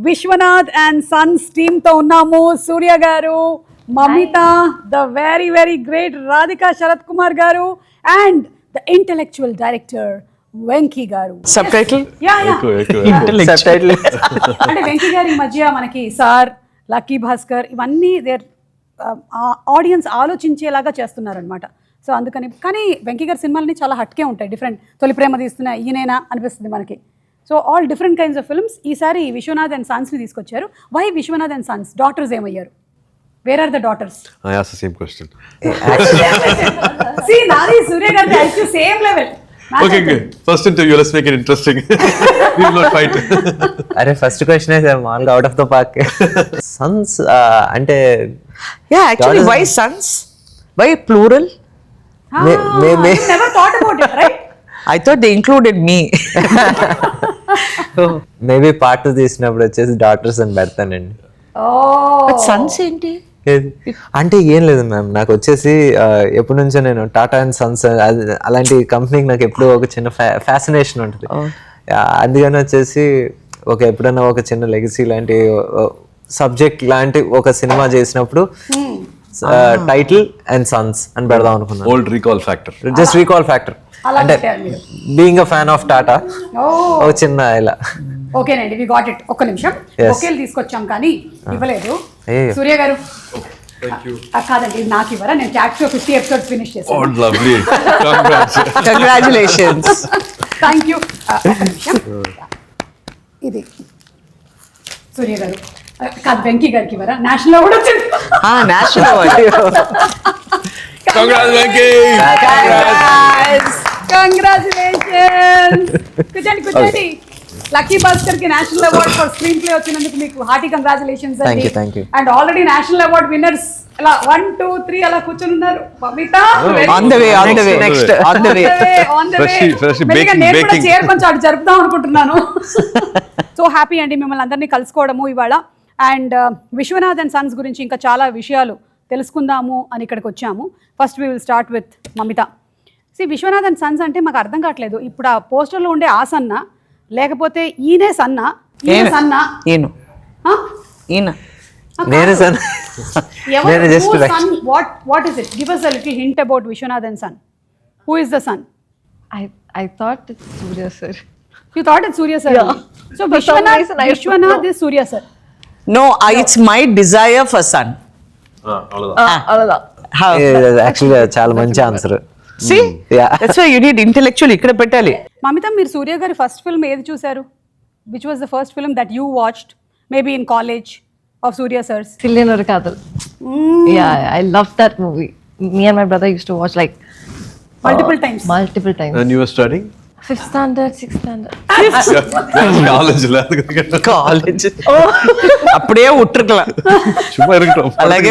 Vishwanath and Sons team తో ఉన్నాము. Surya garu, Mamitha, the very very great Radhika Sarath Kumar garu and the intellectual director Venky garu. Sub title అంటే వెంకీ గారి మధ్య మనకి సార్, లక్కీ భాస్కర్ ఇవన్నీ దేర్ ఆడియన్స్ ఆలోచించేలాగా చేస్తున్నారనమాట. సో అందుకని కానీ వెంకీ గారి సినిమాలని చాలా హట్కే ఉంటాయి, డిఫరెంట్. తొలి ప్రేమ తీస్తున్న ఈయనైనా అనిపిస్తుంది మనకి. So all different kinds of films. ఈసారి విశ్వనాథ్ అండ్ సన్స్ని తీసుకొచ్చారు. Why Vishwanath and sons? Daughters ఏమయ్యారు? Where are the daughters? I asked the same question. See, Nadi, Surya Gardi, I to same level. Okay, good. First interview, let's make it interesting. We will not fight. అరే first question అయితే మామూలుగా out of the park. Sons అంటే yeah actually why sons, why plural? You never thought about it, right? I thought they included me. Maybe part 2 తీసినప్పుడు వచ్చేసి daughters అని పెడతానండి. Oh. Sons ఏంటి? అంటే ఏం లేదు మ్యామ్, నాకు వచ్చేసి ఎప్పటి నుంచో నేను టాటా అండ్ సన్స్ అలాంటి కంపెనీకి నాకు ఎప్పుడూ ఒక చిన్న ఫ్యాసినేషన్ ఉంటుంది. అందుకని వచ్చేసి ఎప్పుడైనా ఒక చిన్న లెగసీ లాంటి సబ్జెక్ట్ లాంటి ఒక సినిమా చేసినప్పుడు టైటిల్ అండ్ సన్స్ అని పెడదాం అనుకున్నాను. Old recall factor. Just recall factor. అంటే being a fan of Tata ఒక చిన్న ఇలా. ఓకేనండి, వి గాట్ ఇట్. ఒక్క నిమిషం, ఒకేలు తీసుకొచ్చాం కానీ ఇవ్వలేదు. సూర్య గారు కాదండి, ఇది నాకు ఇవ్వరా? నేను క్యాట్ షో 50 ఎపిసోడ్స్ ఫినిష్ చేశాను. Oh, lovely. Congrats. Congratulations. Thank you. ఒక్క నిమిషం, ఇది సూర్య గారు కాదు, వెంకీ గారికి ఇవ్వరా? నేషనల్ అవార్డు వచ్చింది. National award. Congrats, Venki. Congratulations. కూర్చోండి కూర్చోండి. లక్కీ భాస్కర్ కి national award for screenplay వచ్చినందుకు మీకు హార్టీ కంగ్రాచులేషన్స్ అండి. Thank you. And already national award winners అలా 1 2 3 అలా కూర్చొని ఉన్నారు. Mamitha on the way next on the వే. నేను కూడా చైర్ కొంచెం అటు జరుపుదాం అనుకుంటున్నాను. సో హ్యాపీ అండి మిమ్మల్ని అందరినీ కలుసుకోవడము ఇవాళ. అండ్ విశ్వనాథ్ అండ్ సన్స్ గురించి ఇంకా చాలా విషయాలు తెలుసుకుందాము అని ఇక్కడికి వచ్చాము. First we will start with Mamitha. Vishwanath and sons అంటే మాకు అర్థం కావట్లేదు. ఇప్పుడు ఆ పోస్టర్లో ఉండే ఆ సన్న, లేకపోతే ఈయనే సన్న, ఈయన సన్న, ఈయన నేను సన్. నేను just what is it? Give us a little hint about Vishwanath and son. Who is the son? I thought it's Surya sir. You thought it's Surya sir? Yeah. So Vishwanath is Surya sir. No, it's my desire for son. Actually చాలా మంచి answer. See, that's why you need intellectual. ఇక్కడ పెట్టాలి. మమిత, మీరు సూర్య గారి first film ఏది చూసారు? Which was the first film that you watched? Maybe in college of Surya sir's. Sillian Kadal. Yeah, I loved that movie. Me and my brother used to watch like multiple times. And you were studying? 5th standard, 6th standard. College. అప్పుడే ఉట్రకల అలాగే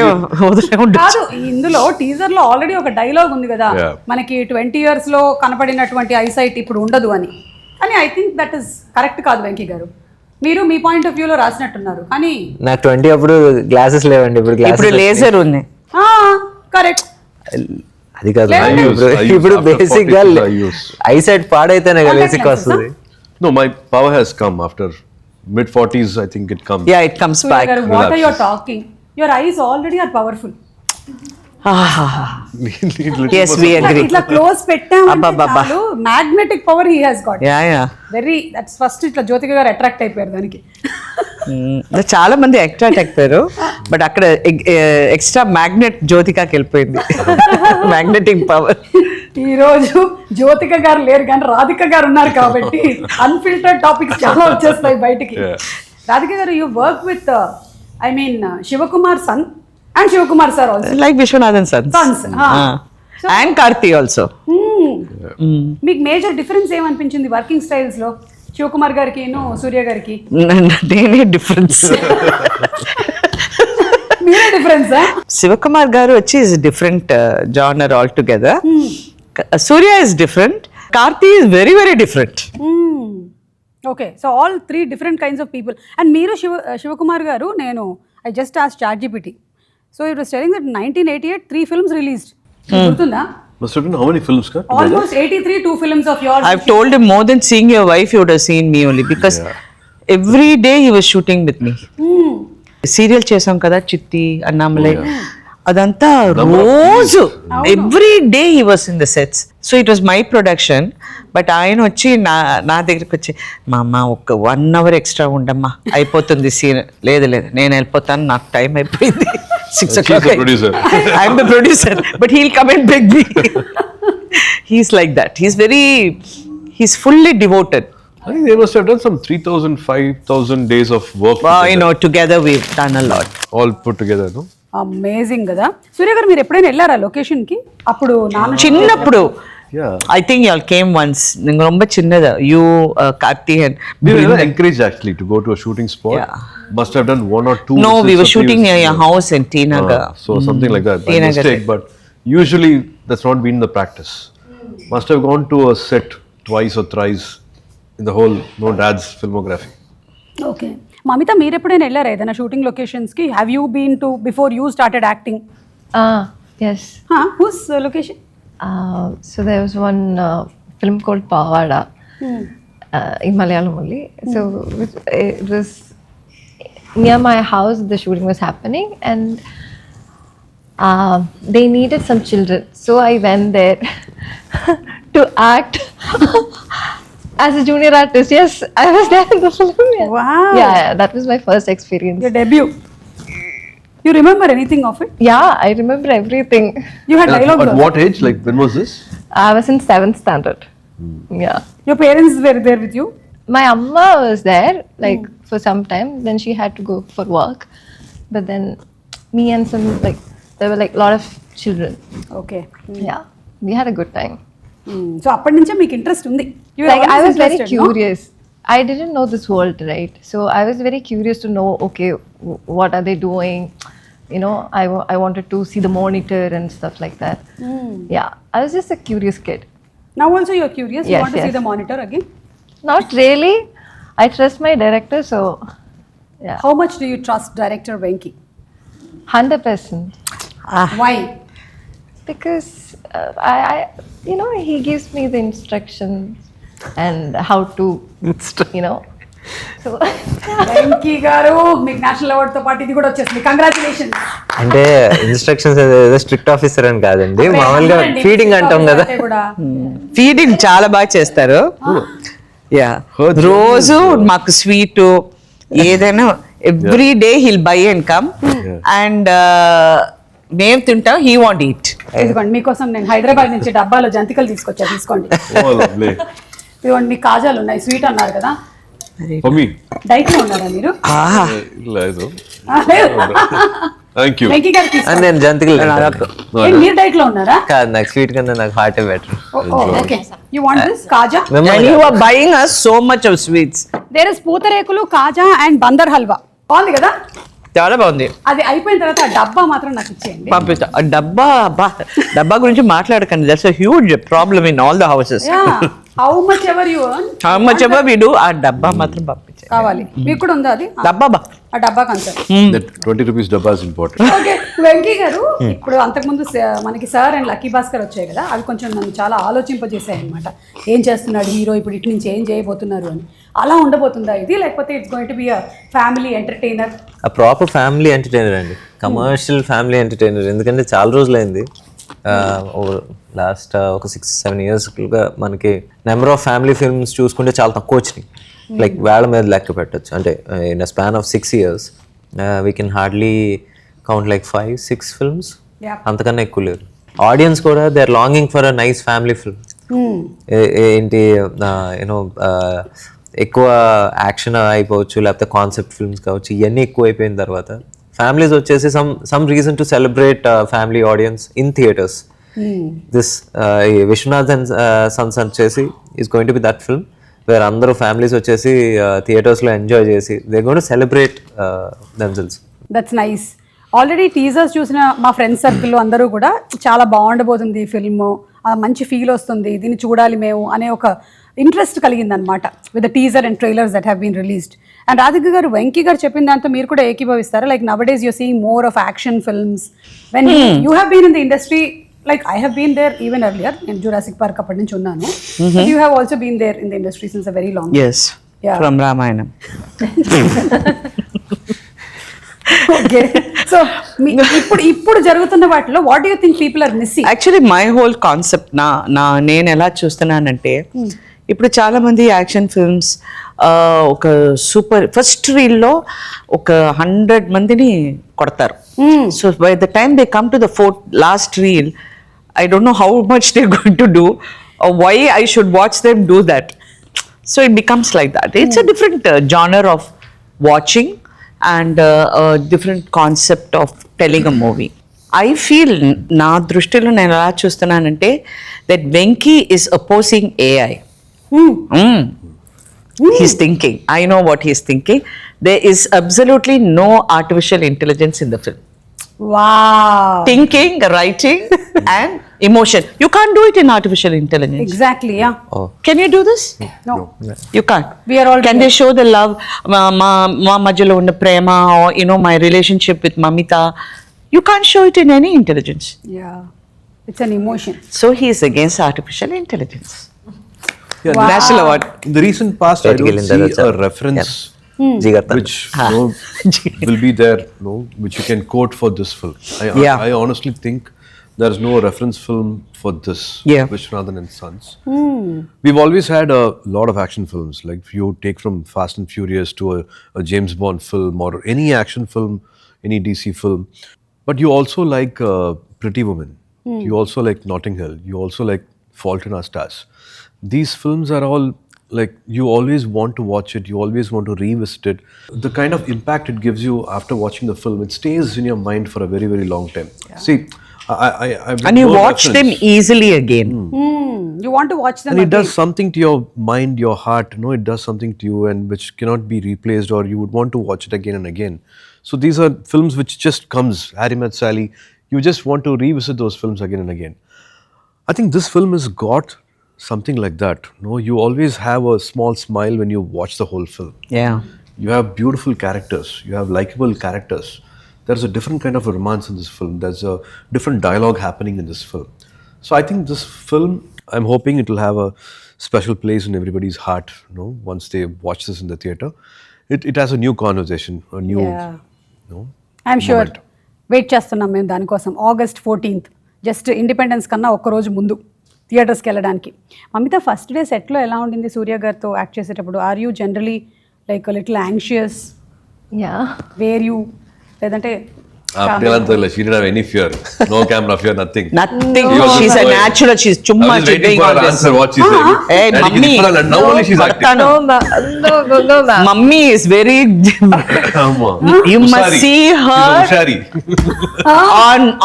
కాదు. ఇందులో teaser లో already ఒక dialogue ఉంది కదా, మనకి 20 years లో కనపడినటువంటి ఐసైట్ ఇప్పుడు ఉండదు అని. కానీ I think that is correct కాదు వెంకీ గారు. మీరు మీ పాయింట్ ఆఫ్ వ్యూ లో రాసినట్టున్నారు. కానీ నాకు 20 అప్పుడు గ్లాసెస్ లేవండి, ఇప్పుడు లేజర్ ఉంది. కరెక్ట్. అది కాదు, ఇప్పుడు బేసిక్ గా ఐసైట్ పాడైతేనే కదా బేసిక్ వస్తుంది. No, my power has come after mid 40s. I think it comes. Yeah, it comes back. What are you talking? Your eyes already are powerful. Yes, we agree. ఇట్లా close పెట్టామంటే చాలు, magnetic power he has got. Yeah. Very, that's first ఇట్లా జ్యోతిక గారు attract అయిపోయారు దానికి. చాలా మంది attract అయిపోయారు, బట్ అక్కడ ఎక్స్ట్రా మ్యాగ్నెట్ జ్యోతికకి వెళ్ళిపోయింది. Magnetic power. ఈ రోజు జ్యోతిక గారు లేరు కానీ రాధిక గారు ఉన్నారు కాబట్టి అన్ఫిల్టర్డ్ టాపిక్స్ చాలా వచ్చేస్తాయి బయటికి. Radhika garu, you work with Shivakumar son and Shivakumar sir also. Like Vishwanath and sons. And Karthi also. మీకు మేజర్ డిఫరెన్స్ ఏమనిపించింది వర్కింగ్ స్టైల్స్ లో శివకుమార్ గారికి సూర్య గారికి? నేనే డిఫరెన్స్. మీరే డిఫరెన్స్? శివకుమార్ గారు వచ్చి is different genre all together. Surya is different. Karthi is very very different. Okay, so all 3 different kinds of people. And మీరు శివకుమార్ గారు, నేను I just asked ChatGPT. So it was telling that 1988 3 films released. Gurtunda? Must have been how many films? Almost 83 2 films of yours. I've told him more than seeing your wife, you would have seen me only, because every day he was shooting with me. Serial చేసాం కదా చిట్టి అన్నామలై, అదంతా రోజు every day he was in the sets. So it was my production. But ఆయన వచ్చి నా దగ్గరికి వచ్చి మా అమ్మ ఒక 1 hour ఎక్స్ట్రా ఉండమ్మా, అయిపోతుంది సీన్. లేదు నేను వెళ్ళిపోతాను, నాకు టైం అయిపోయింది. 6 o'clock. I'm the producer, but he'll come and beg me. He's like that. He's fully devoted. I think they must have done some 3,000, 5,000 days of work. Together we've done a lot. All put together, no? Amazing కదా. సూర్య గారు మీరు ఎప్పుడైనా వెళ్ళారా location కి? అప్పుడు చిన్నప్పుడు Yeah. I think you all came once. நீங்க ரொம்ப சின்னதா, you Karthi and We were never encouraged actually to go to a shooting spot. Yeah. Must have done 1 or 2. No, we were visits or shooting 3 near visits. your house in T Nagar. So something like that. By T Nagar. mistake, but usually that's not been the practice. Must have gone to a set twice or thrice in the whole dad's filmography. Okay. Mamitha మీరు ఎప్పుడైనా వెళ్ళారా ఏదైనా shooting locations కి? Have you been to before you started acting? Yes. Whose location? So there was one film called Pavada in Malayalam only. So it was near my house. The shooting was happening, and they needed some children. So I went there to act as a junior artist. Yes, I was there in the film. Yeah. Wow. Yeah, that was my first experience. Your debut. You remember anything of it? Yeah, I remember everything. You had dialogue. At what age? Like when was this? I was in 7th standard. Yeah. Your parents were there with you? My amma was there like for some time. Then she had to go for work. But then me and some there were a lot of children. Okay. Yeah, we had a good time. So అప్పటి నుంచే మీకు interest ఉంది? You were I always was very interested, no? curious. I didn't know this world, right? So I was very curious to know, okay, what are they doing? I wanted to see the monitor and stuff like that. Yeah, I was just a curious kid. Now also you're curious? You Yes, want to see yes. the monitor again? Not really. I trust my director, so yeah, How much do you trust director Venki? 100%. Why? Because I he gives me the instructions and how to, so Venky గారు మీకు national award తో పాటు ఇది కూడా వచ్చేసింది. Congratulations. అంటే instructions ఏదో strict officer అని కాదండి, మామూలుగా ఫీడింగ్ అంటాం కదా. ఫీడింగ్ చాలా బాగా చేస్తారు. యా, రోజు మాకు స్వీట్ ఏదైనా every day hill by and come and మేము తింటాం, హీ వాంట్ ఈట్. ఇదిగోండి మీకోసం నేను హైదరాబాద్ నుంచి డబ్బాలో జంతికలు తీసుకొచ్చా, తీసుకోండి. Oh, lovely. ఇదిగోండి మీకు కాజాలు ఉన్నాయి, స్వీట్ అన్నారు కదా. For me. డైట్ లో ఉన్నారా మీరు? లేదు. Thank you. వెంకీ గారు అని తీసుకోండి. నేను జంతికలు మీరు డైట్ లో ఉన్నారా? కాదు, నాకు స్వీట్ కన్నా నాకు హార్టే better. Okay. You want this kaja? And you are buying us so much of sweets. There is pootharekulu, kaja and Bandar halwa. బాగుంది కదా? చాలా బాగుంది. అది అయిపోయిన తర్వాత ఆ డబ్బా మాత్రం నాకు ఇచ్చేయండి. పంపిస్తా. ఆ డబ్బా గురించి మాట్లాడకండి. That's a huge problem in all the houses. How much ever you earn, How much ever we do, ఆ డబ్బా మాత్రం పంపించే. కావాలి మీకు కూడా ఉందా అది? డబ్బా ఆ డబ్బా cancer. That 20 rupees dabba is important. Okay. Venky గారు ఇప్పుడు అంతకుముందు మనకి సార్ అండ్ లక్కీ భాస్కర్ వచ్చాయి కదా, అవి కొంచెం నన్ను చాలా ఆలోచింపజేసాయి అనమాట. ఏం చేస్తున్నాడు హీరో ఇప్పుడు, ఇటు నుంచి ఏం చేయబోతున్నారు అని. అలా ఉండబోతుందా ఇది, లేకపోతే it's going to be a family entertainer? ఆ ప్రాపర్ ఫ్యామిలీ ఎంటర్టైనర్ అండి, కమర్షియల్ ఫ్యామిలీ ఎంటర్టైనర్. ఎందుకంటే చాలా రోజులైంది, లాస్ట్ ఒక 6-7 yearsగా మనకి నెంబర్ ఆఫ్ ఫ్యామిలీ ఫిల్మ్స్ చూసుకుంటే చాలా తక్కువ వచ్చినాయి. లైక్ వేళ మీద లెక్క పెట్టచ్చు. అంటే in a span of 6 years we can hardly count like 5-6 films. అంతకన్నా ఎక్కువ లేరు. ఆడియన్స్ కూడా they are longing for a nice family film. ఏంటి యూనో ఎక్కువ యాక్షన్ అయిపోవచ్చు, లేకపోతే కాన్సెప్ట్ ఫిల్మ్స్ కావచ్చు, ఇవన్నీ ఎక్కువ అయిపోయిన తర్వాత ఫ్యామిలీస్ వచ్చేసి some reason to celebrate family audience in theatres. This Vishwanath and sons వచ్చేసి is going to be that film where అందరూ ఫ్యామిలీస్ వచ్చేసి థియేటర్స్లో ఎంజాయ్ చేసి they going to celebrate themselves. That's nice. Already teasers చూసిన మా ఫ్రెండ్స్ సర్కిల్లో అందరూ కూడా చాలా బాగుండబోతుంది ఈ ఫిల్మ్, మంచి ఫీల్ వస్తుంది, దీన్ని చూడాలి మేము అనే ఒక ఇంట్రెస్ట్ కలిగిందనమాట with the teaser and trailers that have been released. And Radhika garu, Venky garu చెప్పిన దాంతో మీరు కూడా ఏకీభవిస్తారా? Like nowadays you're seeing more of action films. When you have been in the industry, like I have been there even earlier in Jurassic Park అప్పటి నుంచి ఉన్నాను. You have also been there in the industry since a very long time. Yes. Yeah. from Ramayana. Okay so ఇప్పుడు జరుగుతున్న వాటిలో what do you think people are missing? Actually my whole concept నేను ఎలా చూస్తున్నానంటే ఇప్పుడు చాలా మంది యాక్షన్ ఫిల్మ్స్ ఒక సూపర్ ఫస్ట్ రీల్లో ఒక 100 మందిని కొడతారు. So by the time they come to the last reel, I don't know how much they're going to do or why I should watch them do that. So it becomes like that. It's a different genre of watching and a different concept of telling a movie. I feel నా దృష్టిలో నేను ఎలా చూస్తున్నానంటే that Venki is opposing AI. He's thinking. I know what he's thinking. There is absolutely no artificial intelligence in the film. Wow, Thinking, writing, and emotion. You can't do it in artificial intelligence. Exactly. Yeah, Can you do this? No, You can't. We are all Can they show the love? మా మధ్యలో ఉన్న ప్రేమ, or my relationship with Mamitha. You can't show it in any intelligence. Yeah, it's an emotion. So he is against artificial intelligence. Yeah, Wow. National award. in the recent past, I don't see a reference Jigartan. which will be there, which you can quote for this film. Yeah. I honestly think there's no reference film for this, Yeah. Vishwanath and Sons. We've always had a lot of action films, like if you take from Fast and Furious to a James Bond film or any action film, any DC film. But you also like Pretty Woman. You also like Notting Hill. You also like Fault in Our Stars. These films are all like, you always want to watch it, you always want to revisit it. The kind of impact it gives you after watching the film, it stays in your mind for a very, very long time. See, I've And you no watch reference. them easily again. You want to watch them And it again. does something to your mind, your heart, it does something to you, and which cannot be replaced, or you would want to watch it again and again. So these are films which just comes, Harry Met Sally, you just want to revisit those films again and again. I think this film has got something like that. You always have a small smile when you watch the whole film. Yeah. You have beautiful characters, you have likable characters. There's a different kind of romance in this film. There's a different dialogue happening in this film. So I think this film, I'm hoping it will have a special place in everybody's heart, once they watch this in the theatre. It has a new conversation, a new, I'm sure moment. Wait చేస్తున్నాం మేము దానికోసం. August 14th, just independence కన్నా ఒక్కరోజు ముందు థియేటర్స్కి వెళ్ళడానికి. Mamitha, first day సెట్లో ఎలా ఉండింది సూర్య గారితో యాక్ట్ చేసేటప్పుడు? Are you generally like little anxious? Yeah. Were you, లేదంటే She didn't have any fear. No camera fear, nothing. Nothing. He was She's just a going. natural. She's I chumma was waiting doing for all her this. answer, what she said. Hey, And mummy. now only she's acting. No, no, ma'am. Mummy is very. You must Hushari. see her She's Hushari.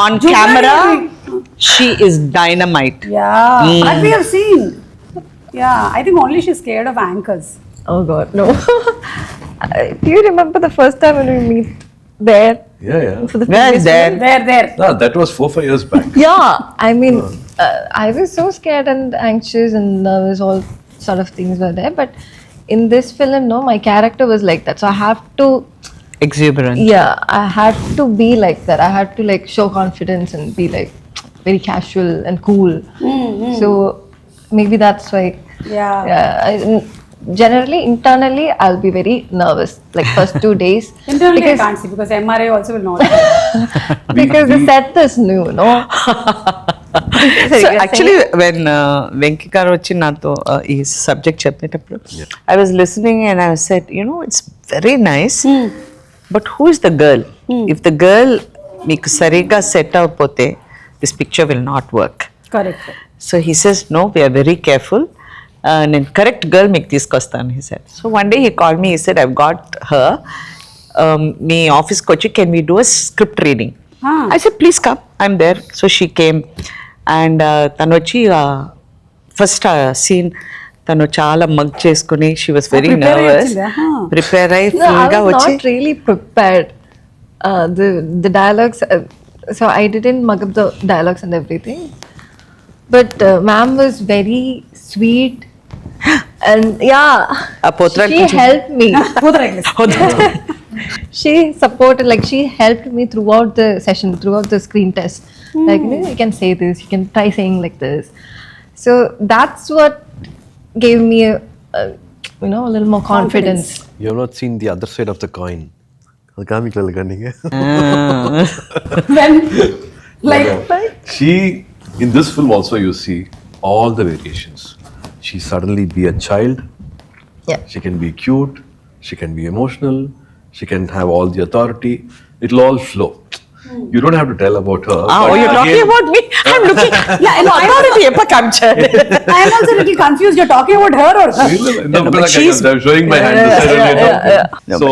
on camera. She is dynamite. that we have seen. I think only she's scared of anchors. Oh God, no. Do you remember the first time when we meet there? Yeah. For the Where previous there? film? There. No, that was 4-5 years back. Yeah, I mean, I was so scared and anxious and nervous, all sort of things were there. But in this film, no, my character was like that. So I have to, Exuberant. yeah, I had to be like that. I had to like show confidence and be like very casual and cool. So maybe that's why. Yeah. Generally, internally, I'll be very nervous. Like first 2 days. Internally I can't see because MRI also will not. Because the set is new, no? So actually, when Venki garu vachi nato ee subject cheppinappudu, I was listening and I said, it's very nice, but who is the girl? If the girl meeku sariga set avapothe, this picture will not work. Correct. So he says, no, we are very careful. నేను correct girl మీకు తీసుకొస్తాను, he said. So one day he called me, he said, I've got her. మీ ఆఫీస్కి వచ్చి can we do a script reading? I said, please come, I'm there. So she came and తను వచ్చి first scene తను చాలా mug చేసుకుని, she was very nervous. Prepare అయ్యి No, I ఫుల్గా was వచ్చి not really prepared. The dialogues, so I didn't mug up the dialogues and everything. But ma'am was very sweet. And she helped me. She supported, like she helped me throughout the session, throughout the screen test. Like, you can say this, you can try saying like this. So that's what gave me you know, a little more confidence. You have not seen the other side of the coin. அது காமிக்கல கண்ணிங்க. When, like, She, in this film also you see all the variations. She suddenly be a child. Yeah. She can be cute. She can be emotional. She can have all the authority. It'll all flow. You don't have to tell about her. Oh, but you're talking again- about me? I'm looking. Yeah, no, I already ever captured. I am also a little confused. You're talking about her or her? No, but because she's- I'm showing my hand. Yeah, this side yeah, only, yeah, no. So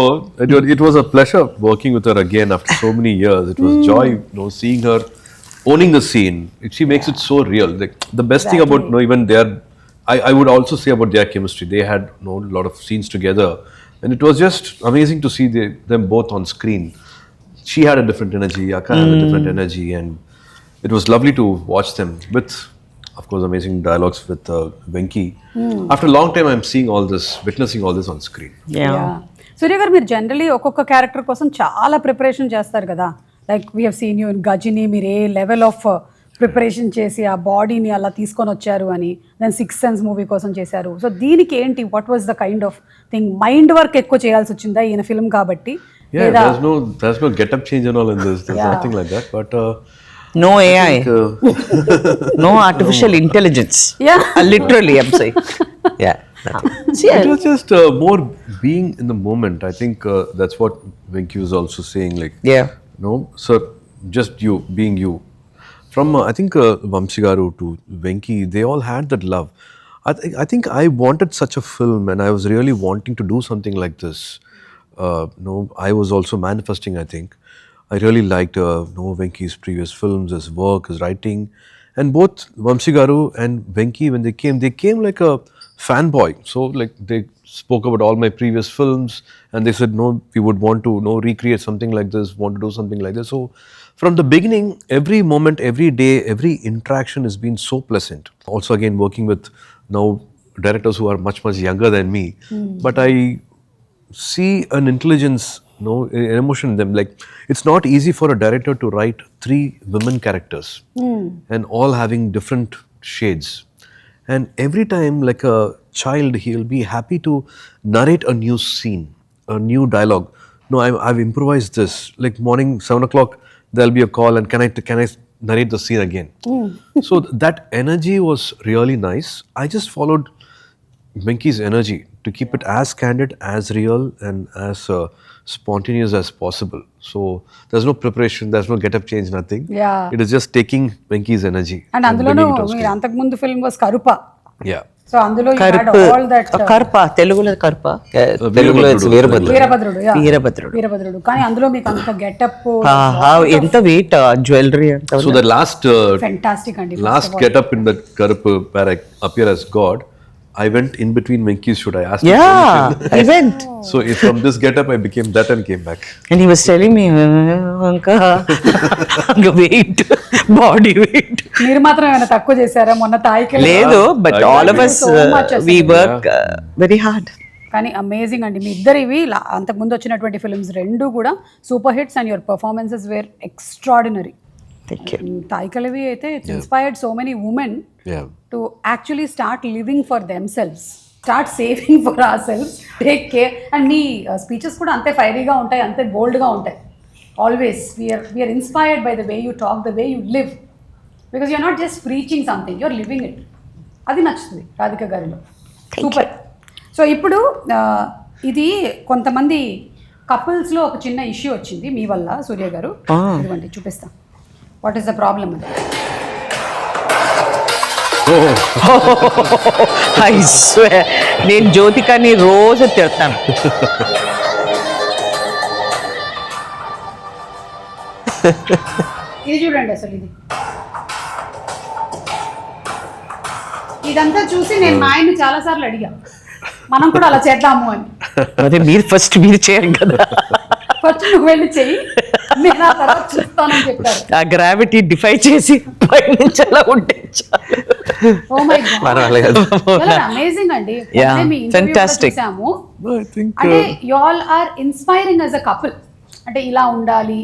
it was a pleasure working with her again after so many years. It was joy, seeing her owning the scene. She makes it so real. Like, the best thing about even their, I would also say about their chemistry. They had a lot of scenes together, and it was just amazing to see them both on screen. She had a different energy. Akka had a different energy, and it was lovely to watch them with, of course, amazing dialogues with Venki. After a long time, I'm seeing all this, witnessing all this on screen. Yeah. సూర్య గారు, మీరు generally ఒక్కొక్క character కోసం చాలా preparation చేస్తారు కదా. Like we have seen you in Ghajini, మీరు ఏ level of preparation చేసి ఆ బాడీని అలా తీసుకొని వచ్చారు అని. దెన్ 6th Sense మూవీ కోసం చేశారు. సో దీనికి ఏంటి, what was the kind of thing? Mind work ఎక్కువ చేయాల్సి వచ్చిందా ఈయన ఫిల్మ్ కాబట్టి? Yeah, there's no get-up change and all in this. There's nothing like that. But No AI. I think, No artificial intelligence. Yeah. Literally, I'm saying. Yeah. it was just more being in the moment. I think that's what Venki was also saying. Like, Yeah. no, sir, just you being you. From I think Vamsi Garu to Venki, they all had that love. I think I wanted such a film, and I was really wanting to do something like this. I was also manifesting. I think I really liked Venki's previous films, his work, his writing, and both Vamsi Garu and Venki, when they came like a fanboy. So like they spoke about all my previous films, and they said, no, we would want to recreate something like this, want to do something like this. So from the beginning, every moment, every day, every interaction has been so pleasant. Also again working with now directors who are much younger than me, but I see an intelligence, an emotion in them. Like, it's not easy for a director to write 3 women characters and all having different shades. And every time, like a child, he'll be happy to narrate a new scene, a new dialogue. No, I've improvised this. Like morning 7 o'clock, there'll be a call, and can I narrate the scene again? So that energy was really nice. I just followed Venki's energy to keep it as candid, as real, and as spontaneous as possible. So there's no preparation, there's no get-up change, nothing. Yeah. It is just taking Venki's energy and అందులోనూ bringing it on మీరు screen. అంతకుముందు film was కరుప. Yeah. So అందులో you had కరుపు. all that కరుప తెలుగులో కరుప. తెలుగులో it's Veerabhadrudu. Veerabhadrudu. yeah. వీరభద్రుడు. వీరభద్రుడు. కానీ అందులో మీకు అంత గెటప్ ఎంత వెయిట్ జ్యువెలరీ అంత. So the last ఫెంటాస్టిక్ అండి. last get-up in that Karupu where I appear as God, I went in between Venki's shoot. I asked him Yeah, permission. I went. So from this get-up, I became that and came back. And he was telling me, Anka, weight, body weight. మీరు మాత్రం ఏమైనా తక్కువ చేశారా మొన్న తాయికి? లేదు, but all of us, So much we అసలు. work very hard. కానీ amazing అండి మీ ఇద్దరివి. అంతకుముందు వచ్చినటువంటి ఫిల్మ్స్ రెండు కూడా super hits, and your performances were extraordinary. Thank you. తాయికలవి అయితే it's inspired so many women Yeah. to actually start living for themselves, start saving for ourselves, take care. And మీ స్పీచెస్ కూడా అంతే ఫైరీగా ఉంటాయి, అంతే బోల్డ్గా ఉంటాయి. Always we're inspired by the way you talk, the way you live, because you're not just preaching something, you're living it. అది నచ్చుతుంది రాధిక గారిలో. సూపర్. సో ఇప్పుడు ఇది కొంతమంది కపుల్స్లో ఒక చిన్న ఇష్యూ వచ్చింది మీ వల్ల సూర్య గారు. ఇదిగోండి చూపిస్తాం వాట్ ఈస్ ద ప్రాబ్లమ్ అని. I swear, నేను జ్యోతికని రోజు తిడతాను. ఇది చూడండి అసలు ఇదంతా చూసి నేను మా ఆయన్ని చాలా సార్లు అడిగా, మనం కూడా అలా చేద్దాము అని. అదే మీరు చేయరు కదా. ఫస్ట్ నువ్వు వెళ్ళి చెయ్యి, నేను ఆ తర్వాత చూస్తానని చెప్పారు. ఆ గ్రావిటీ డిఫై చేసి పైనుంచి అలా ఉంటే ఓ మై గాడ్, అమేజింగ్ అండి. Yeah, అంటే మీ interview కూడా fantastic. చూసాము. No, I think అంటే you all are inspiring as a couple. అంటే ఇలా ఉండాలి,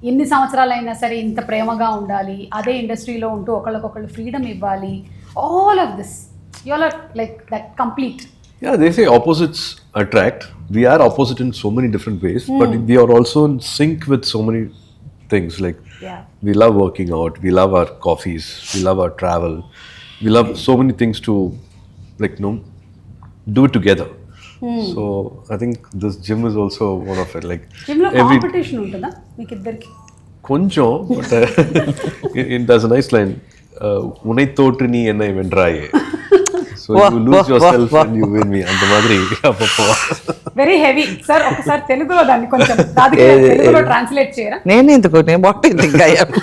ఎన్ని సంవత్సరాలైనా సరే ఇంత ప్రేమగా ఉండాలి, అదే ఇండస్ట్రీలో ఉంటూ ఒకళ్ళకొకళ్ళు ఫ్రీడమ్ ఇవ్వాలి. All of this you all are like that complete. Yeah, they say opposites attract. We are opposite in so many different ways, but we are also in sync with so many things. Like we love working out, we love our coffees, we love our travel, we love so many things to do it together. So I think this gym is also one of it. Like gym లో competition ఉంటుందా మీకు ఇద్దరికి? కొంచెం, but there's a nice line. Unai thotru nee enna vendraye. So you lose yourself and you win me. అంత మాదిరి very heavy sir. ఒకసారి తెలుగులో దాన్ని కొంచెం తెలుగులో ట్రాన్స్లేట్ చేయరా? నేను ఎందుకు what you think I am?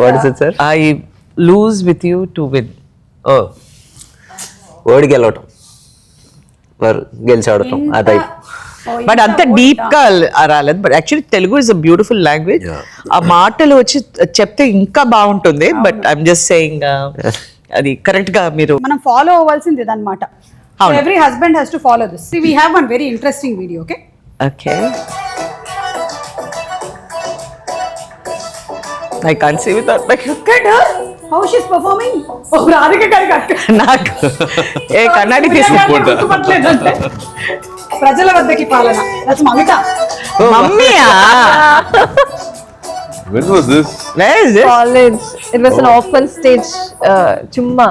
What is it sir? I lose with you to win. Oh, ఓడి గెలవటం, గెలిచి ఆడటం ఆ టైప్. బట్ అంత డీప్ గా రాలేదు. But actually Telugu is a beautiful language. ఆ మాటలు వచ్చి చెప్తే ఇంకా బాగుంటుంది. బట్ ఐఎమ్ జస్ట్ సేయింగ్ అది కరెక్ట్ గా మీరు మనం ఫాలో అవ్వాల్సింది ఇదన్నమాట. Every husband has to follow this. We have one very interesting video. Okay okay, I can't see without my look at her. How she's performing? Oh, Radhika గారికి నాకు ఏ కన్నడి తీసుకుంటా. ప్రజల వద్దకి పాలన. That's Mamitha. మమ్మీయా? When was this? Where is this? College. It was an open stage chumma.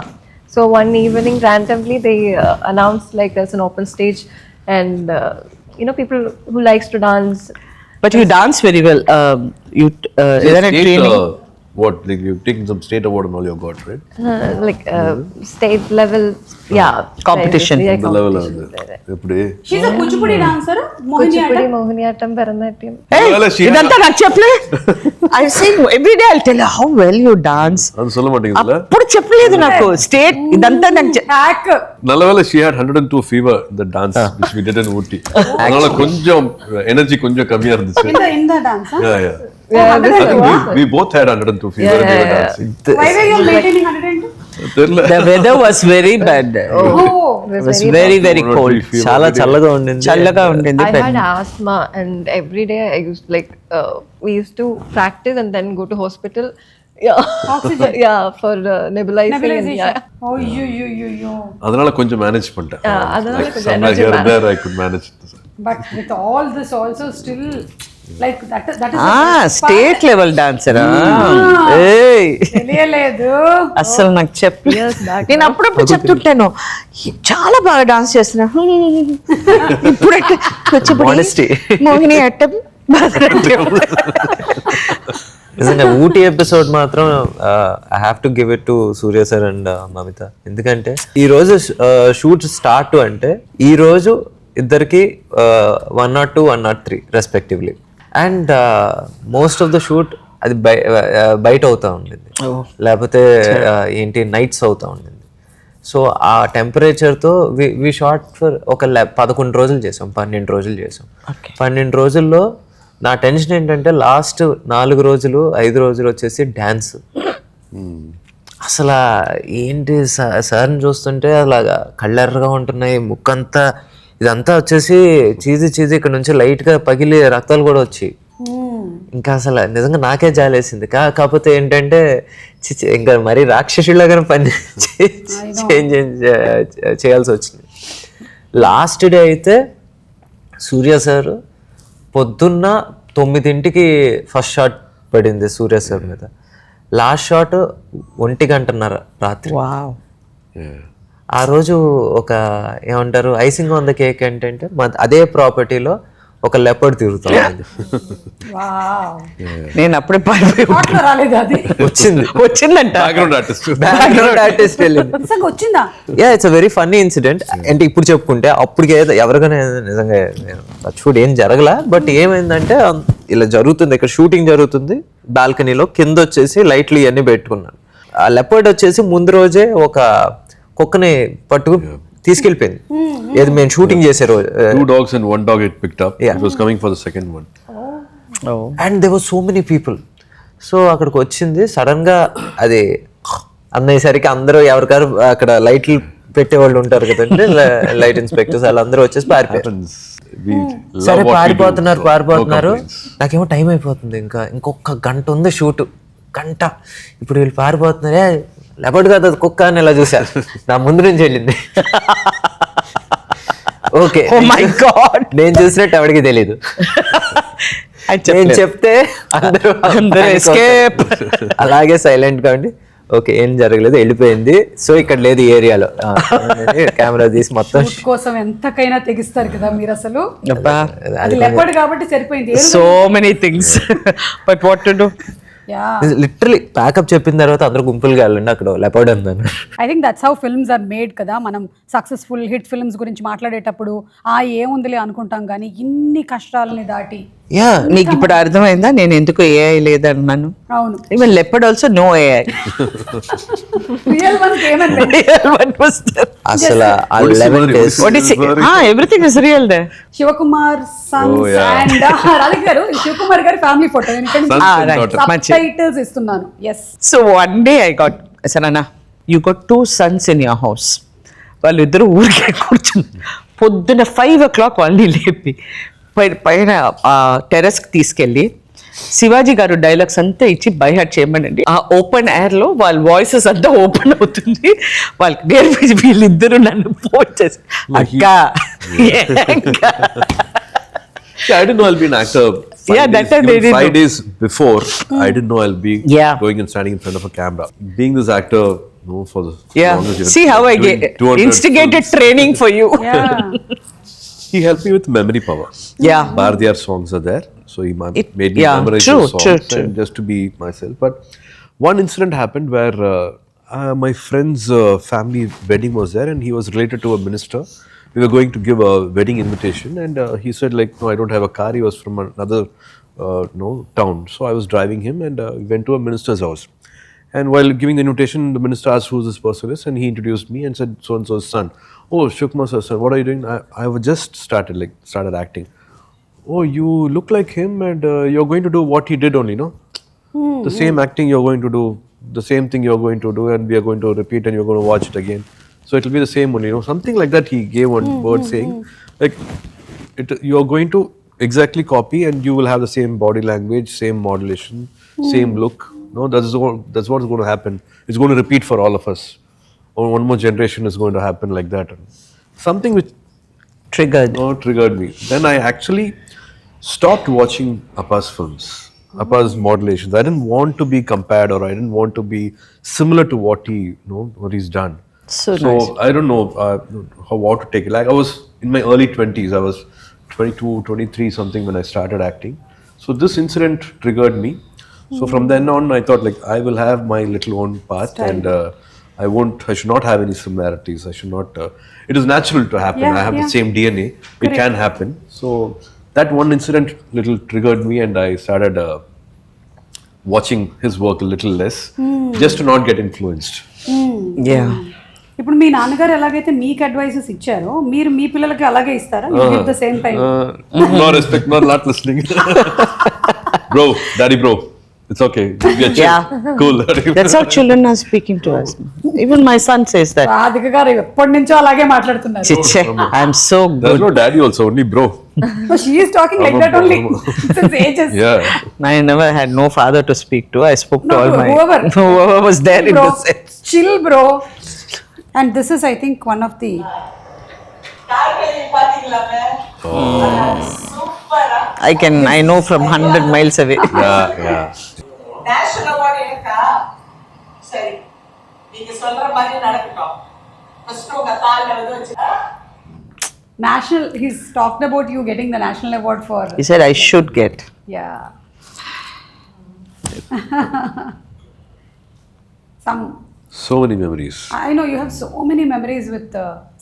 So one evening randomly they announced like there's an open stage and people who likes to dance. But you dance very well. You ఏదైనా training? What, like you've taken some state award and all you got, right? State level, yeah, Competition. Yeah, The level of competition. ఎప్పుడే She's a Kuchipudi dancer. Kuchipudi, Mohiniyattam, Bharatanatyam. ఇదంతా నాకు చెప్పలే. I say every day I'll tell her how well you dance. అది சொல்ல மாட்டீங்களா? అప్పుడు చెప్పలేదు నాకు. స్టేట్ ఇదంతా నాకు hack. నల్లవేళ she had 102 fever in the dance which we did in Ooty. அதனால கொஞ்சம் எனர்ஜி கொஞ்சம் கம்மியா இருந்துச்சு. In the dance, huh? Yeah. I think we both had 102 fever when we were dancing. Why were you maintaining 102? தெரியல. The weather was very bad. Oh, It was very very cold. చాలా చల్లగా ఉండింది. చల్లగా ఉండింది. I had asthma and every day I used we used to practice and then go to hospital. Yeah. Oxygen. Yeah, for nebulizing. And, yeah. Oh, you. அதனால கொஞ்சம் manage பண்ணிட்டேன். அதனால Like கொஞ்சம் somewhere energy here and there I could manage. But with all this also still like that is state level dancer. ఏయ్, తెలియలేదు. అసలు నాకు చెప్పి Years back. నేను అప్పుడప్పుడు చెప్తుంటాను చాలా బాగా డాన్స్ చేస్తున్నా. ఇప్పుడు Honesty. మోహిని అట్టం భరతనాట్యం. నిజంగా ఊటీ ఎపిసోడ్ మాత్రం I have to give it to Surya sir and Mamitha. ఎందుకంటే ఈ రోజు షూట్ స్టార్ట్ అంటే ఈ రోజు ఇద్దరికి 102, 103 respectively. And most of the shoot అది బయట అవుతా ఉండింది, లేకపోతే ఏంటి నైట్స్ అవుతా ఉండింది. సో ఆ టెంపరేచర్తో వి షార్ట్ ఫర్ ఒక 11 రోజులు చేసాం, 12 రోజులు చేసాం. 12 రోజుల్లో నా టెన్షన్ ఏంటంటే లాస్ట్ 4 రోజులు 5 రోజులు వచ్చేసి డ్యాన్స్. అసలు ఏంటి సార్ని చూస్తుంటే అలాగా కళ్ళెర్రగా ఉంటున్నాయి, ముక్కంతా ఇదంతా వచ్చేసి చీజీ ఇక్కడ నుంచి లైట్గా పగిలి రక్తాలు కూడా వచ్చి ఇంకా అసలు నిజంగా నాకే జాలేసింది. కాకపోతే ఏంటంటే ఇంకా మరీ రాక్షసులాగానే పని చేంజ్ చేయాల్సి వచ్చింది. లాస్ట్ డే అయితే సూర్య సార్ పొద్దున్న 9ంటికి ఫస్ట్ షాట్ పడింది సూర్య సార్ మీద. లాస్ట్ షాట్ 1:30 రాత్రి. ఆ రోజు ఒక ఏమంటారు ఐసింగ్ ఆన్ ద కేక్ ఏంటంటే అదే ప్రాపర్టీలో ఒక లెపర్డ్ తిరుగుతాం. నేను అప్పుడే వచ్చిందంట. బ్యాక్గ్రౌండ్ ఆర్టిస్ట్ వచ్చిందా? Yeah, it's a very funny incident. అంటే ఇప్పుడు చెప్పుకుంటే అప్పటికే ఎవరికైనా నిజంగా చూడు ఏం జరగలా. బట్ ఏమైందంటే ఇలా జరుగుతుంది, ఇక్కడ షూటింగ్ జరుగుతుంది, బాల్కనీలో కింద వచ్చేసి లైట్లు ఇవన్నీ పెట్టుకున్నాను. ఆ లెపర్డ్ వచ్చేసి ముందు రోజే ఒక కుక్కని పట్టుకు తీసుకెళ్ళిపోయింది. ఏది మేము షూటింగ్ చేసే రోజు. 2 dogs and 1 dog it picked up. It was coming for the second one. And there were so many people. So అక్కడికి వచ్చింది సడన్ గా. అది అన్నయ్యేసరికి అందరూ ఎవరికారు అక్కడ లైట్లు పెట్టేవాళ్ళు ఉంటారు కదండి, లైట్ ఇన్స్పెక్టర్స్, వాళ్ళందరూ వచ్చేసి పారిపోయారు. సరే పారిపోతున్నారు. నాకేమో టైం అయిపోతుంది, ఇంకొక గంట ఉంది షూట్, గంట. ఇప్పుడు వీళ్ళు పారిపోతున్నారే, లెపర్డ్ కాదు కుక్క అని ఇలా చూశారు. నా ముందు నుంచి వెళ్ళింది. Okay Oh my God. నేను చూసినట్టు ఎవరికి తెలీదు. నేను చెప్తే అందరూ ఎస్కేప్. అలాగే సైలెంట్ గా ఉండి ఓకే ఏం జరగలేదు వెళ్ళిపోయింది, సో ఇక్కడ లేదు ఈ ఏరియాలో కెమెరా తీసి మొత్తం షూట్ కోసం ఎంతకైనా తెగిస్తారు కదా మీరు అసలు. అది లెపర్డ్ కాబట్టి సరిపోయింది. So many things but what to do. Literally pack up చెప్పిన తర్వాత అందరూ గుంపులుగా వెళ్ళండి అక్కడ లెపర్డ్ ఉందని. I think that's how films are made కదా. మనం సక్సెస్ఫుల్ హిట్ ఫిల్మ్స్ గురించి మాట్లాడేటప్పుడు ఏముందిలే అనుకుంటాం కానీ ఇన్ని కష్టాలని దాటి. నీకు ఇప్పుడు అర్థమైందా నేను ఎందుకు ఏఐ లేదన్నాను? అవును, even leopard also no AI. Real one అసలు everything is real they. Shivakumar sons and Radhika garu, Shivakumar గారి ఫ్యామిలీ ఫోటో టైటిల్స్ ఇస్తున్నాను. Yes. So one day I got సరేనా, you got 2 sons in your house. వాళ్ళిద్దరు ఊరికే కూర్చుని పొద్దున్న 5 o'clock వాళ్ళని లేపి పైన టెర్రస్కి తీసుకెళ్ళి శివాజీ గారు డైలాగ్స్ అంతా ఇచ్చి బై హార్ట్ చేయమనండి. ఆ ఓపెన్ ఎయిర్లో వాళ్ళ వాయిసెస్ అంతా ఓపెన్ అవుతుంది. వాళ్ళకి నేర్పించి వీళ్ళిద్దరూ నన్ను ఫోన్ చేసి అక్క. I didn't know I'll be an actor. 5 days before, I didn't know I'll be going and standing in front of a camera. Being this actor, for the longest years. See how I get instigated films. Training for you. He helped me with memory power. Bharatiyar songs are there, so he made me memorize those songs and just to be myself. But one incident happened where my friend's family wedding was there, and he was related to a minister. We were going to give a wedding invitation, and he said like, no, I don't have a car. He was from another town, so I was driving him, and we went to a minister's house. And while giving the invitation, the minister asked who this person is, and he introduced me and said, so and so's son. Oh, Shukma's son. What are you doing? I have just started acting. Oh, you look like him, and you're going to do what he did only, no? The same acting you're going to do, the same thing you're going to do, and we are going to repeat, and you're going to watch it again. So it will be the same only, something like that. He gave one word saying, like, you're going to exactly copy, and you will have the same body language, same modulation, same look. No, that's what's going to happen. It's going to repeat for all of us. Or one more generation is going to happen like that. Something which triggered me. Then I actually stopped watching Appa's films, Appa's modulations. I didn't want to be compared, or I didn't want to be similar to what he's done. So nice. I don't know how to take it. Like I was in my early 20s. I was 22, 23 something when I started acting. So this incident triggered me. So from then on, I thought like I will have my little own path, and I should not have any similarities. I should not. It is natural to happen. I have the same DNA. Correct. It can happen. So that one incident little triggered me, and I started watching his work a little less, just to not get influenced. Yeah. ఇప్పుడు మీ నాన్నగారు ఎలాగైతే మీకు advices ఇచ్చారో మీరు మీ పిల్లలకి అలాగే ఇస్తారా? Give the same time. No respect, not listening. Bro, daddy bro. It's okay. Cool. That's how children are speaking to us. Even my son says that. Radhika గారు ఎప్పటి నుంచో అలాగే మాట్లాడుతున్నారు. Chiche, I'm so good. There's no daddy also, only bro. So she is talking like that only since ages. Yeah. I never had no father to speak to. I spoke to all my whoever was there in bro, the set. Chill bro. And this is I think one of the I know from 100 miles away. Yeah. National award enka sari நீங்க சொல்ற மாதிரி நடக்கட்டும். First உங்க கால்ல வந்து national. He's talked about you getting the national award for. He said I should get. Yeah. So many memories. I know you have so many memories with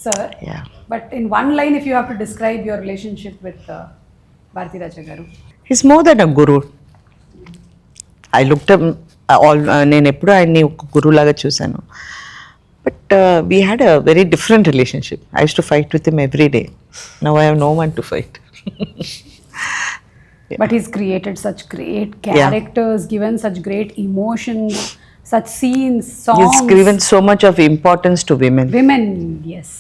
sir. Yeah. But in one line, if you have to describe your relationship with Bharati Raja garu. He's more than a guru. I looked up నేను ఎప్పుడు ఆయన్ని ఒక గురువు లాగా చూశాను. But we had a very different relationship. I use to fight with him every day. Now I have no one to fight. But he's created such great characters, given such great emotions, such scenes, songs. He's given so much of importance to women. Women, yes.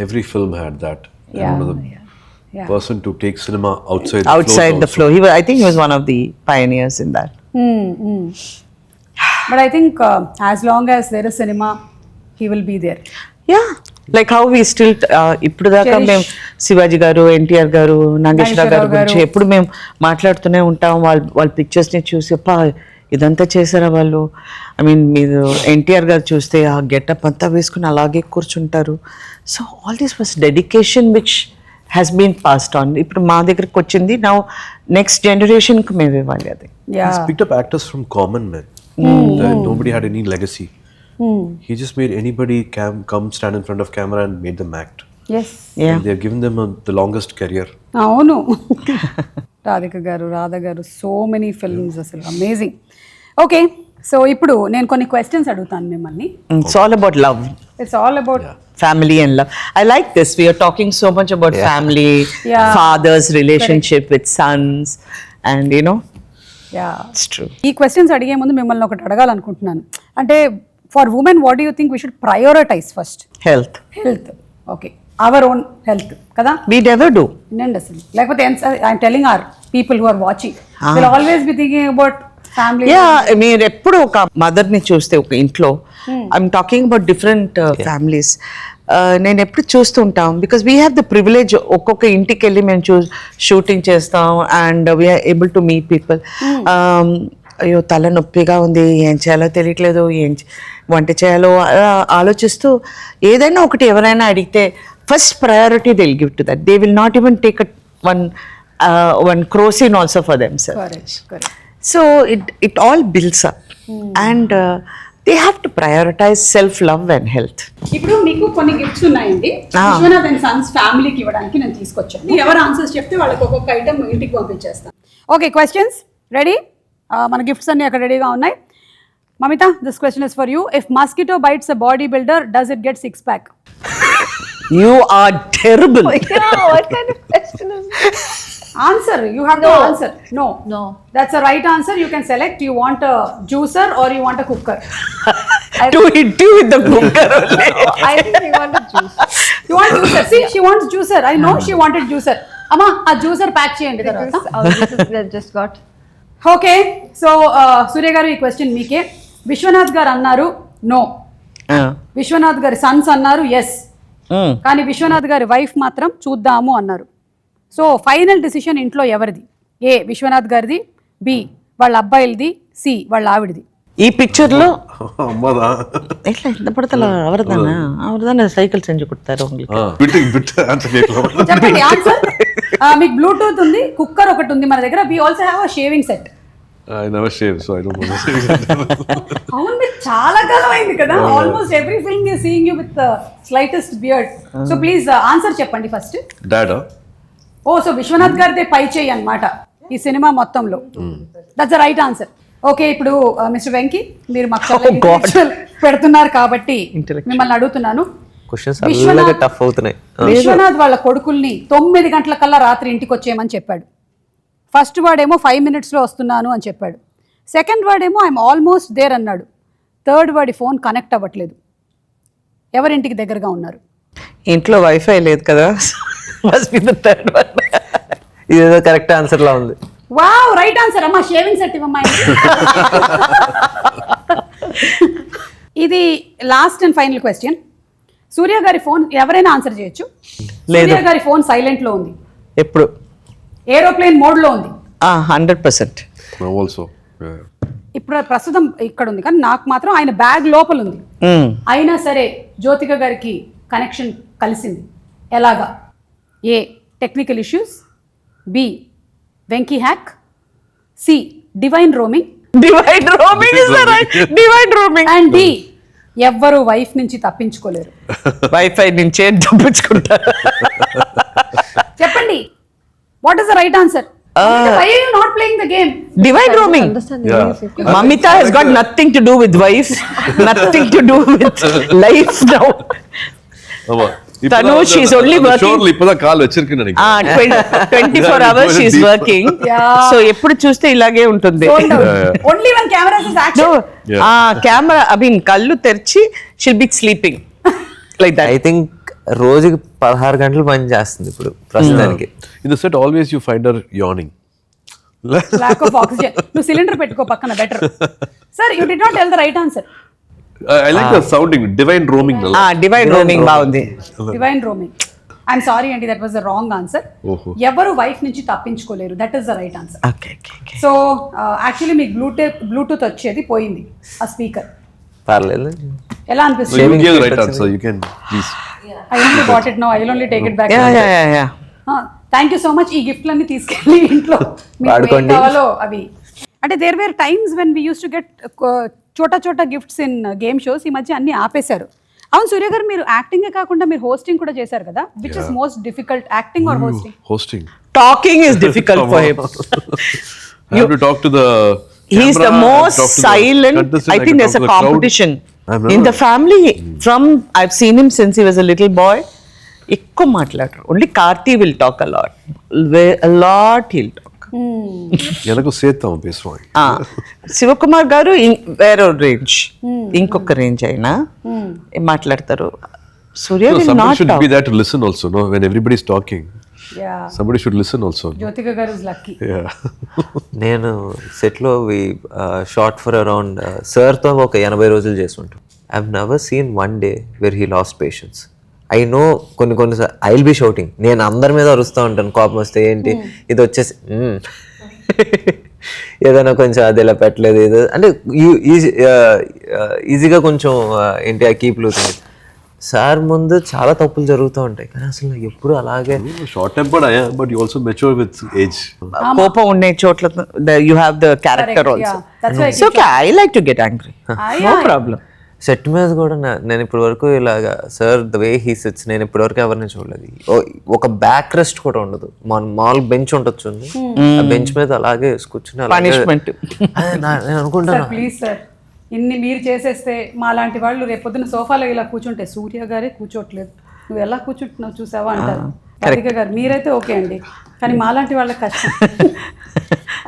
Every film had that. Yeah. Person to take cinema outside the floor. I think he was one of the pioneers in that. But I think as long as there is cinema, he will be there. Yeah. Like how we still ఇప్పుడు దాకా మేము శివాజీ గారు, ఎన్టీఆర్ గారు, నాగేశ్వరరావు గారి గురించి ఎప్పుడు మేము మాట్లాడుతూనే ఉంటాం. వాళ్ళ పిక్చర్స్ని చూసి ఇదంతా చేశారా వాళ్ళు. ఐ మీన్ మీరు ఎన్టీఆర్ గారు చూస్తే ఆ గెటప్ అంతా వేసుకుని అలాగే కూర్చుంటారు. So all this was dedication which has been passed on. ఇప్పుడు మా దగ్గరకు వచ్చింది, నా నెక్స్ట్ జనరేషన్కి మేము ఇవ్వాలి అది. He's picked up actors from common men. Nobody had any legacy. He just made anybody come stand in front of camera and made them act. Yes. And they have given them the longest career. అవును. రాధిక గారు, రాధా గారు, so many films, అసలు amazing. Okay, so ఇప్పుడు నేను కొన్ని questions అడుగుతాను మిమ్మల్ని. It's all about love. It's all about Family and love. I like this. We are talking so much about family, father's relationship with sons, and you know, it's true. ఈ questions అడిగే ముందు మిమ్మల్ని ఒకటి అడగాలనుకుంటున్నాను. అంటే for women what do you think we should prioritise first? Health. Health. Okay, our own health కదా. We never do. వినండి అసలు, లేకపోతే I'm telling our people who are watching will always be thinking about family. మీరు ఎప్పుడు ఒక మదర్ని చూస్తే ఒక ఇంట్లో, I'm talking about different families, నేను ఎప్పుడు చూస్తూ ఉంటాం. Because we have the privilege, ఒక్కొక్క ఇంటికి వెళ్ళి మేము షూటింగ్ చేస్తాం and we are able to meet people. అయ్యో తల నొప్పిగా ఉంది, ఏం చేయాలో తెలియట్లేదు, వంట చేయాలో ఆలోచిస్తూ ఏదైనా ఒకటి ఎవరైనా అడిగితే first priority they will give to that. They will not even take one crocine also for themselves. Correct. So it all builds up and they have to prioritize self-love and health. ఇప్పుడు మీకు కొన్ని gifts ఉన్నాయండి, Vishwanath and Sons ఫ్యామిలీకి ఇవ్వడానికి నేను తీసుకొచ్చాను. ఎవరు answers చెప్తే వాళ్ళకి ఒక్కొక్క ఐటమ్ ఇంటికి పంపించేస్తాను. Okay, questions ready? మన గిఫ్ట్స్ అన్ని అక్కడ రెడీగా ఉన్నాయి. Mamitha, this question is for you. If mosquito bites a body builder, does it get 6-pack? You are terrible. Yeah, what kind of question is this? Answer. You have to answer. No. That's the right answer. You can select. You want a juicer or you want a cooker? To hit you with the cooker only. I think we want a juice. You want juicer? See, she wants juicer. I know she wanted juicer. Amma, a juicer pack cheyandi tarvata. This is that just got. Okay, so Suriya garu ee question meeke. Vishwanath garu annaru no. Vishwanath garu sons annaru yes. కానీ విశ్వనాథ్ గారి wife మాత్రం చూద్దాము అన్నారు. So final decision ఇంట్లో ఎవరిది? ఏ విశ్వనాథ్ గారిది, B వాళ్ళ అబ్బాయిలది, C వాళ్ళ ఆవిడది. ఈ పిక్చర్ లో అమ్మదా ఎట్లా ఎంత పడతల అవరదాన సైకిల్ సెంజు కొడతారు. చెప్పండి ఆన్సర్. మీకు బ్లూటూత్ ఉంది, కుక్కర్ ఒకటి ఉంది మన దగ్గర. We also have a shaving set. I never shave, so I don't know. అవును, మీరు చాలా కాలం అయింది కదా. Almost every film you seeing you with slightest beard. So please answer చెప్పండి ఫస్ట్. Dad? ఓ, సో విశ్వనాథ్ గారిదే పై చేయి అన్నమాట ఈ సినిమా మొత్తంలో. That's the right answer. Okay, ఇప్పుడు మిస్టర్ వెంకీ, మీరు మాకు పెడుతున్నారు కాబట్టి మిమ్మల్ని అడుగుతున్నాను. టఫ్ అవుతున్నాయి. విశ్వనాథ్ వాళ్ళ కొడుకుల్ని 9 గంటల కల్లా రాత్రి ఇంటికి వచ్చేయమని చెప్పాడు. ఫస్ట్ వాడేమో 5 minutesలో వస్తున్నాను అని చెప్పాడు. సెకండ్ వాడేమో ఐఎమ్ ఆల్మోస్ట్ దేర్ అన్నాడు. థర్డ్ వాడి ఫోన్ కనెక్ట్ అవ్వట్లేదు. ఎవరింటికి దగ్గరగా ఉన్నారు? ఇంట్లో వైఫై లేదు కదా. ఇదేదో కరెక్ట్ ఆన్సర్ లా ఉంది. Wow, right answer. అమ్మా షేవింగ్ సెట్ ఇవ్వమ్మా. ఇది లాస్ట్ అండ్ ఫైనల్ క్వశ్చన్. సూర్య గారి ఫోన్ ఎవరైనా ఆన్సర్ చేయొచ్చు. సూర్య గారి ఫోన్ సైలెంట్ లో ఉంది, ఎప్పుడు ఏరోప్లేన్ మోడ్ లో ఉంది. 100%. ఇప్పుడు ప్రస్తుతం ఇక్కడ ఉంది, కానీ నాకు మాత్రం ఆయన బ్యాగ్ లోపల ఉంది. అయినా సరే జ్యోతిక గారికి కనెక్షన్ కలిసింది. ఎలాగా? A technical issues, B Venky hack, C divine roaming and D ఎవ్వరు వైఫ్ నుంచి తప్పించుకోలేరు. వైఫై నుంచే తప్పించుకుంటారు. చెప్పండి, what is the right answer? Why are you not playing the game? Divide roaming. Mamitha has got nothing to do with wife, nothing to do with life now. Tanu, she's only working. ఇప్పుదా call వెచ్చిరుకు నేను. 24 hours she's working. So ఎప్పుడు చూస్తే ఇలాగే ఉంటుంది. Only when cameras is action. Camera, I mean కళ్ళు తెరిచి she'll be sleeping like that. I think రోజుకి 16 గంటలు పని చేస్తుంది ఇప్పుడు ప్రస్తుతానికి. In the set always you find her yawning. Lack of oxygen. నువ్వు సిలిండర్ పెట్టుకో పక్కన, better. Sir, you did not tell the right answer. I like the sounding, divine roaming. Divine roaming బాగుంది. Divine roaming. ఐఎమ్ సారీ అండి, that was the wrong answer. ఎవరు wife నుంచి తప్పించుకోలేరు, that is the right answer. Okay okay. So actually మీకు Bluetooth వచ్చేది పోయింది ఆ speaker. పర్లేదు. ఎలా So అనిపిస్తుంది? you give the right answer. You can please. I only got it now. I will only take it back. Yeah. Thank you so much. ఈ గిఫ్ట్లన్నీ తీసుకెళ్ళి ఇంట్లో మీకు ఏం వాడుకోండి. కావాలో అవి. అంటే there were times when we used to get చోటా గిఫ్ట్స్ ఇన్ గేమ్ షోస్. ఈ మధ్య అన్ని ఆపేశారు. అవును సూర్య గారు, మీరు యాక్టింగే కాకుండా మీరు హోస్టింగ్ కూడా చేశారు కదా. Which is most difficult, acting are hosting? Hosting. Talking is difficult for him. I have to talk to the He's the camera, most talk to the silent. contestant, I think can there's talk a to the crowd. competition I'm in not- the family. I've seen him since he was a little boy. ఎక్కువ మాట్లాడరు. Only Karthi will talk a lot. He'll talk. எனக்கு சேத்தம் பேசுவாங்க. శివకుమార్ గారు వేరే range, ఇంకొక range అయినా మాట్లాడతారు. సూర్య No, will somebody not should talk. be there to listen also, no? When everybody's talking, yeah, somebody should listen also. Jyothika గారు ఇస్ లక్కీ. Yeah. నేను సెట్లో షార్ట్ ఫర్ అరౌండ్ సార్తో ఒక 80 రోజులు చేస్తుంటాం. I have never seen one day where he lost patience. I know కొన్ని I will be shouting. నేను అందరి మీద అరుస్తూ ఉంటాను కోపం వస్తే. ఏంటి ఇది వచ్చేసి ఏదైనా కొంచెం అది ఇలా పెట్టలేదు ఇది అంటే ఈజీగా కొంచెం ఏంటి ఆ కీప్ లూజింగ్. సార్ ముందు చాలా తప్పులు జరుగుతూ ఉంటాయి, కానీ అసలు నాకు ఎప్పుడు అలాగే Short tempered I am, but you also mature with age. కోపం ఉండే చోట్ల you have the character Correct, also. yeah. That's why I It's okay. I like to get angry. No problem. Set మీద కూడా నేను ఇప్పటి వరకు ఇలాగా sir the way he sits నేను ఇప్పటి వరకు ఎవరిని చూడలేదు. ఒక బ్యాక్ రెస్ట్ కూడా ఉండదు. మామూలు బెంచ్ ఉండొచ్చు, ఆ బెంచ్ మీద అలాగే కూర్చుని అలాగే- Punishment. అదే నేను అనుకుంటాను ప్లీజ్ సార్, ఇన్ని మీరు చేసేస్తే మా లాంటి వాళ్ళు రేపొద్దున సోఫాలో ఇలా కూర్చుంటే సూర్య గారే కూర్చోట్లేదు, నువ్వు ఎలా కూర్చుంటున్నావు చూసావా అంటారు. రాధిక గారు మీరైతే ఓకే అండి, కానీ మాలాంటి వాళ్ళకి కష్టం.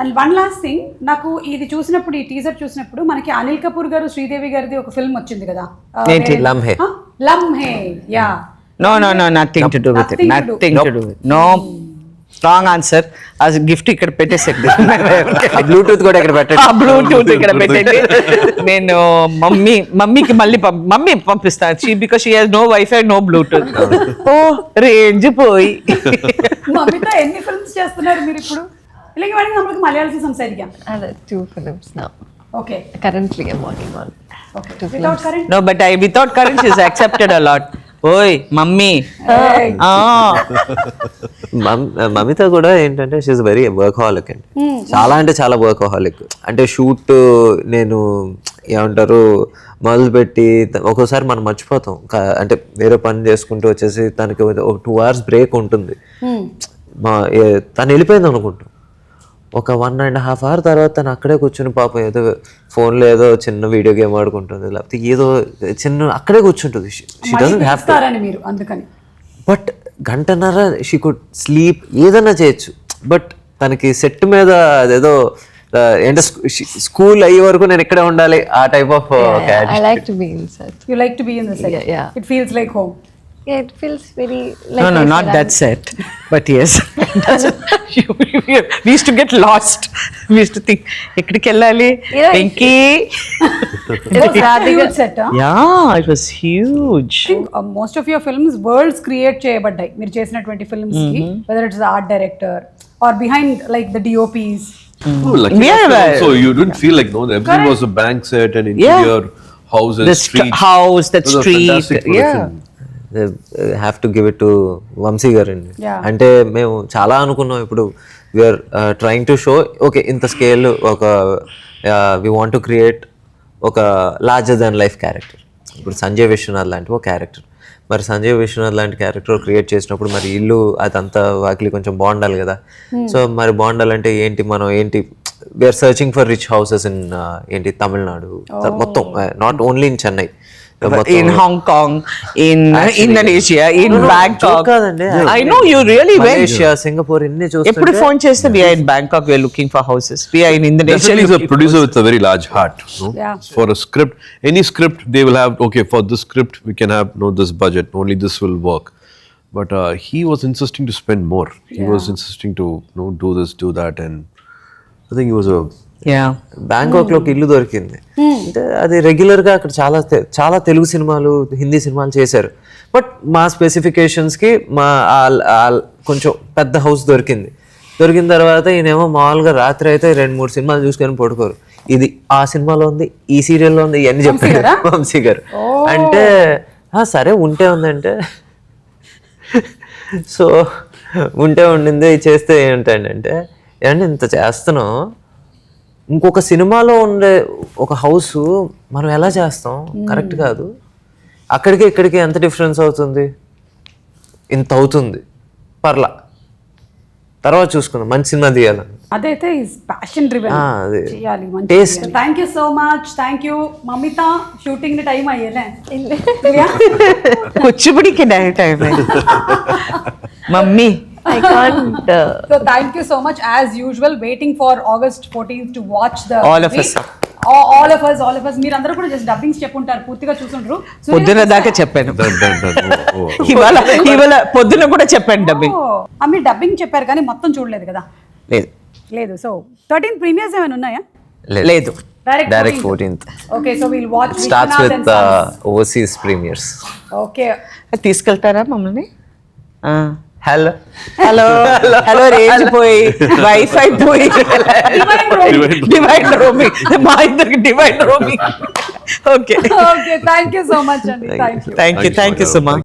అండ్ వన్ లాస్ట్ థింగ్, నాకు ఇది చూసినప్పుడు, ఈ టీజర్ చూసినప్పుడు మనకి అనిల్ కపూర్ గారు శ్రీదేవి గారిది ఒక ఫిల్మ్ వచ్చింది కదా, ఏంటి? Lamhe. Lamhe. Yeah, No, nothing to do with it. Nothing to do with it. No, wrong answer. ఆ గిఫ్ట్ ఇక్కడ పెట్టేసండి. బ్లూటూత్ కూడా ఇక్కడ పెట్టండి. ఆ బ్లూటూత్ ఇక్కడ పెట్టండి. నేను మమ్మీకి మళ్ళీ మమ్మీ పంపిస్తాను. Because she has no wifi, no Bluetooth. ఓ రేంజ్ పోయి. మమిత ఎన్ని ఫిల్మ్స్ చేస్తున్నారు మీరు ఇప్పుడు? ఇలాగే వాడికి നമ്മൾക്ക് മലയാളത്തിൽ സംസാരിക്കാം. Other 2 films now. Okay. Currently, I'm working on. Okay. Without current. No, but without current is accepted a lot. ఓయ్ మమ్మీ. మమిత కూడా ఏంటంటే షీఈస్ వెరీ వర్కహాలిక్ అండి. చాలా అంటే చాలా వర్కహాలిక్. అంటే షూట్ నేను ఏమంటారు మొదలుపెట్టి ఒక్కోసారి మనం మర్చిపోతాం. అంటే వేరే పని చేసుకుంటూ వచ్చేసి తనకి ఒక 2 hours బ్రేక్ ఉంటుంది. తను వెళ్ళిపోయింది అనుకుంటాం. ఒక 1.5 hour తర్వాత తను అక్కడే కూర్చుని పాపం ఏదో ఫోన్లో ఏదో చిన్న వీడియో గేమ్ ఆడుకుంటుంది, లేకపోతే ఏదో చిన్న అక్కడే కూర్చుంటుంది. She doesn't have to. మీరు అందుకని బట్ గంటన్నర షీ కుడ్ స్లీప్, ఏదైనా చేయొచ్చు. బట్ తనకి సెట్ మీద అదేదో ఏంటో స్కూల్ అయ్యే వరకు నేను ఇక్కడే ఉండాలి ఆ type of. I like to be in set. you like to be in the set. Yeah. It feels like home. Yeah, it feels very like. No, I not said, that set. But yes. We used to get lost. We used to think, ekkadiki ellali? Yeah, Pinky. It was a huge set. Huh? Yeah, it was huge. I think most of your films worlds create చేయబడ్డాయి మీరు చేసినటువంటి films కి, whether it's the art director or behind like the DOPs. Oh, lucky Yeah, enough, well- so you didn't feel like, no, everything was a bank set and interior, houses, The streets. house, that It was a street. fantastic production. Have to give it to Vamsi garu అండి. Yeah. అంటే మేము చాలా అనుకున్నాం. ఇప్పుడు we are trying to show okay ఇంత scale, ఒక we want to create ఒక larger than life character. ఇప్పుడు సంజయ్ విశ్వనాథ్ లాంటి ఒక క్యారెక్టర్, మరి సంజయ్ విశ్వనాథ్ లాంటి క్యారెక్టర్ క్రియేట్ చేసినప్పుడు మరి ఇల్లు అదంతా వాకిలి కొంచెం బాగుండాలి కదా. సో మరి బాగుండాలంటే ఏంటి, మనం ఏంటి we are searching for rich houses in ఏంటి తమిళనాడు మొత్తం, not only in Chennai, In Hong Kong, in Indonesia, in Bangkok. కాదండి, I know you really went. Malaysia, Singapore ఇన్ని ఎప్పుడు చూస్తుంటే ఫోన్ చేస్తే we are in Bangkok, we are looking for houses. We are in Indonesia. Definitely is a looking producer with a very large heart. No? Yeah. For a script, any script they will have, okay, for this script we can have this budget, only this will work. But he was insisting to spend more. He was insisting to do this, do that, and I think he was a Bangkok లో ఒక ఇల్లు దొరికింది. అంటే అది regular గా అక్కడ చాలా తెలుగు సినిమాలు, హిందీ సినిమాలు చేశారు. బట్ మా స్పెసిఫికేషన్స్ కి కొంచెం పెద్ద హౌస్ దొరికింది. దొరికిన తర్వాత ఈయనేమో మామూలుగా రాత్రి అయితే 2-3 సినిమాలు చూసుకొని పడుకోరు. ఇది ఆ సినిమాలో ఉంది, ఈ సీరియల్లో ఉంది, ఇవన్నీ చెప్పారు వంశీ గారు. అంటే సరే ఉంటే ఉందంటే సో ఉంటే ఉండింది చేస్తే ఏంటంటే ఏమంటే ఇంత చేస్తున్నాం, ఇంకొక సినిమాలో ఉండే ఒక హౌస్ మనం ఎలా చేస్తాం, కరెక్ట్ కాదు. అక్కడికి ఇక్కడికి ఎంత డిఫరెన్స్ అవుతుంది, ఇంత అవుతుంది, పర్లా తర్వాత చూసుకుందాం, మంచి సినిమా తీయాలని. అదైతే ప్యాషన్ డ్రివెన్ చేయాలి. Taste. Thank you so much. Thank you Mamitha. Shooting time అయ్యేలే కూచిపూడికి time mummy. I can't. So thank you so much as usual. Waiting for August 14th to watch the All of us. all of us మీరందరూ కూడా just dubbings చెప్పుంటారు, పూర్తిగా చూసుంటారు. పొద్దున దాకా చెప్పాను, ఇవాళ పొద్దున కూడా చెప్పాను డబ్బింగ్. మీరు డబ్బింగ్ చెప్పారు కానీ మొత్తం చూడలేదు కదా? లేదు. సో 13 ప్రీమియర్స్ ఏమైనా ఉన్నాయా? లేదు, direct 14th. Okay, so will watch. Starts with overseas premieres. Okay, తీసుకెళ్తారా మమ్మల్ని? హలో హలో హలో, రేంజ్ పోయి, వైఫై పోయి, డివైడ్ రోమింగ్, మా ఇద్దరికి divide roaming. Okay, thank you so much అండి. Thank you thank you Suma.